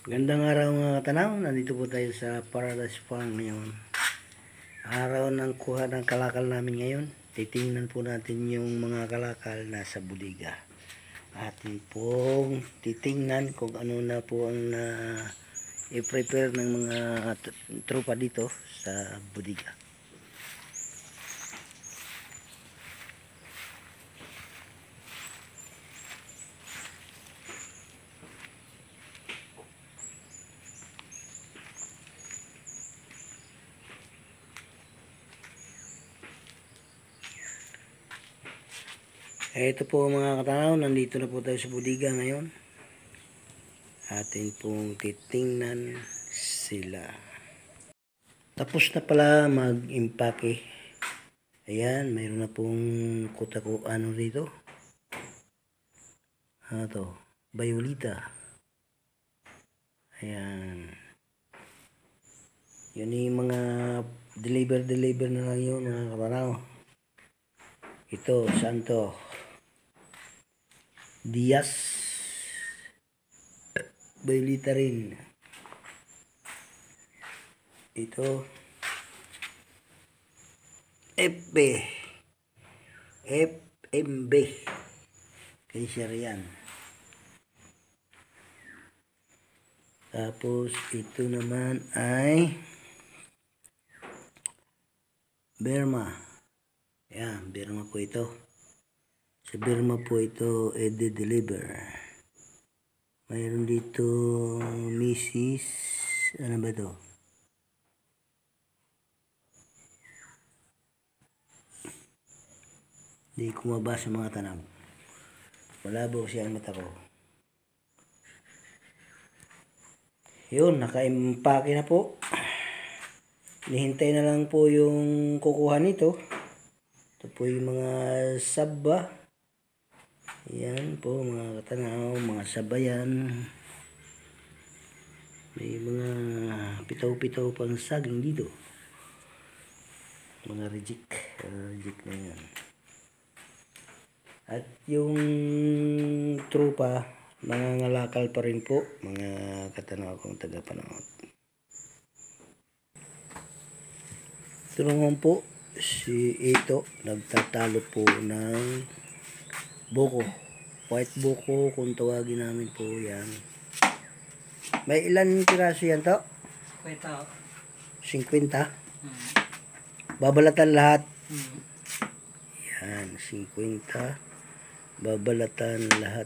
Gandang araw mga katanaw, nandito po tayo sa Paradise Farm ngayon. Araw ng kuha ng kalakal namin ngayon. Titingnan po natin yung mga kalakal nasa budiga. Atin pong titingnan kung ano na po ang i-prepare ng mga tropa dito sa budiga. Ito po mga katanaw, nandito na po tayo sa budiga ngayon. Atin pong titingnan sila. Tapos na pala mag-impake. Ayan, mayroon na pong kutako ano dito. Ano to? Violeta. Ayan. Yun yung mga deliver na lang yun mga katanaw. Ito, saan to? Diaz. Violeta rin. Ito. FB. FMB. Kaya siya riyan. Tapos ito naman ay Burma. Ayan, Burma po ito. Sa Burma po ito deliver. Mayroon dito Mrs. Ano ba ito? Hindi ko mabasa mga tanong. Malabo siya ang mata ko. Yun, naka-impake na po. Nihintay na lang po yung kukuha nito. Ito po yung mga saba. Ayan po mga katanaw, mga sabayan. May mga pitaw-pitaw pang saging dito. Mga reject. Reject na yan. At yung tropa, mga ngalakal pa rin po, mga katanaw kong tagapanood. Ito naman po, si Ito, nagtatalo po ng buko. White buko, kung tawagin namin po yan. May ilan piraso yan to? 50. Babalatan lahat. Yan, 50. Babalatan lahat.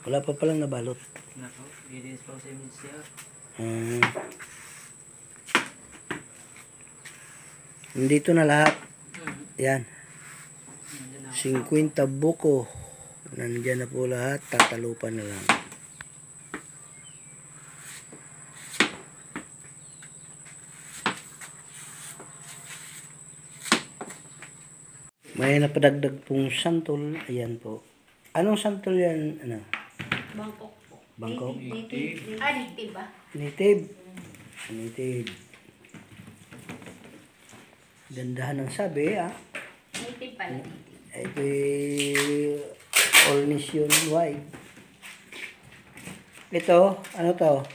Wala pa palang nabalot. Nandito na lahat. Yan. 50 buko. Nandiyan na po lahat. Tatalupan na lang. May napadagdag pong santol. Ayan po. Anong santol yan? Ano? Bangkok po. Bangkok? Native. Native ba? Native. Native. Gandahan ng sabi, ah. Native pala. Ito all nationwide. Ito, ano to?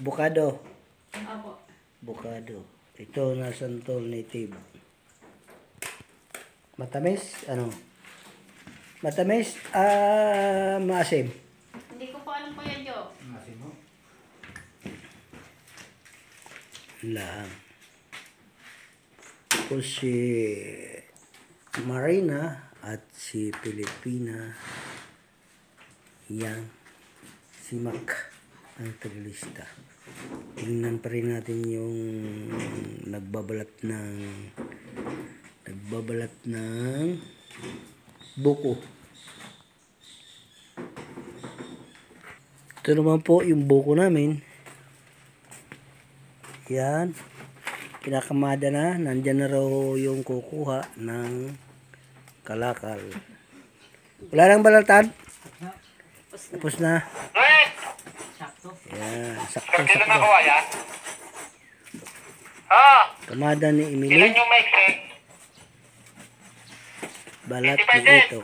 Bukado. Opo. Bukado. Ito na santol native. Matamis? Ano? Matamis? Maasim. Hindi ko po alam po yan, Jo. Maasim mo? Lang. Tapos si Marina at si Pilipina. Yan. Si Mac ang taglista. Tingnan pa rin natin yung nagbabalat ng buko. Ito naman po yung buko namin. Yan. Kinakamada na. Nandyan na raw yung kukuha ng kalakal. Wala nang balatan? Tapos na. Yan. Sakto. Kamada ni Emily. balat ng ito.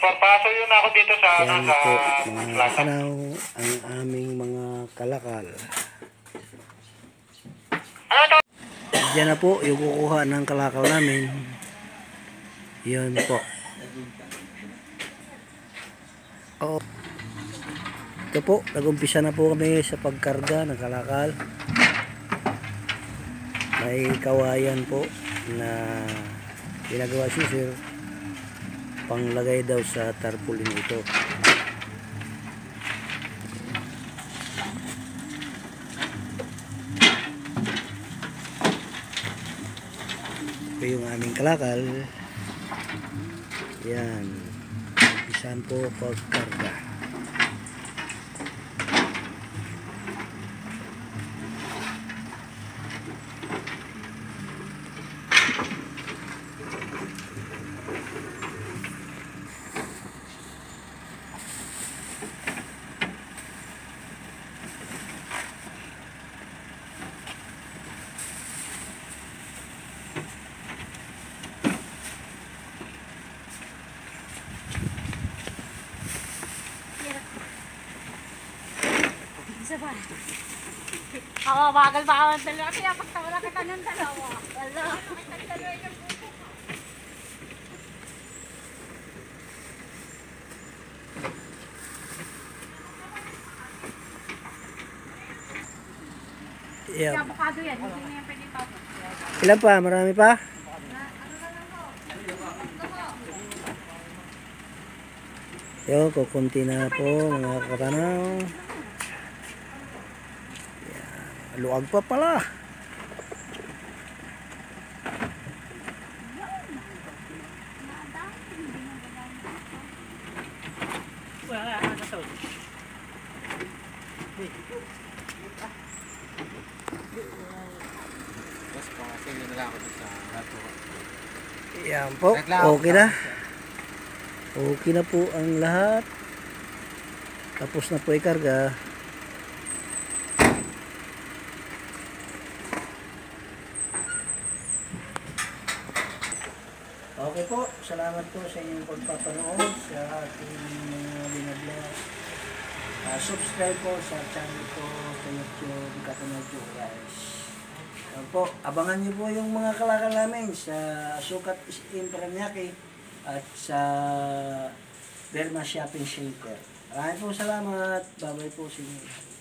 Paso yun ako dito sa, Yan sa po mga plaza. katanaw ang aming mga kalakal. Ano to? Diyan na po yung kukuha ng kalakal namin. Yun po. Oo. Ito po, nag-umpisa na po kami sa pagkarga ng kalakal. May kawayan po na ginagawa si sir panglagay daw sa tarpaulin ito. Ito yung aming kalakal. Yan. Umpisan po pagkarga. Isa ba? Oo, bagal pa ako ng dalawa. Kaya pagtawala kita ng dalawa. Wala. Yan. Avocado yan. Hindi na yan pwede tapos. Ilan pa? Marami pa? Yo, kukunti na po mga katanaw. Yan. Luwag pa pala. Yan po. Okay na. Okay na po ang lahat. Tapos na po ikarga. Okay po. Salamat po sa inyong pagpapanood sa ating mga binablog. Subscribe po sa channel ko sa YouTube Katanaw po guys. Yan po. Abangan niyo po yung mga kalakal namin sa Sukat in Paranaque at sa Berma Shopping Center. Maraming po salamat. Bye-bye po sa inyo.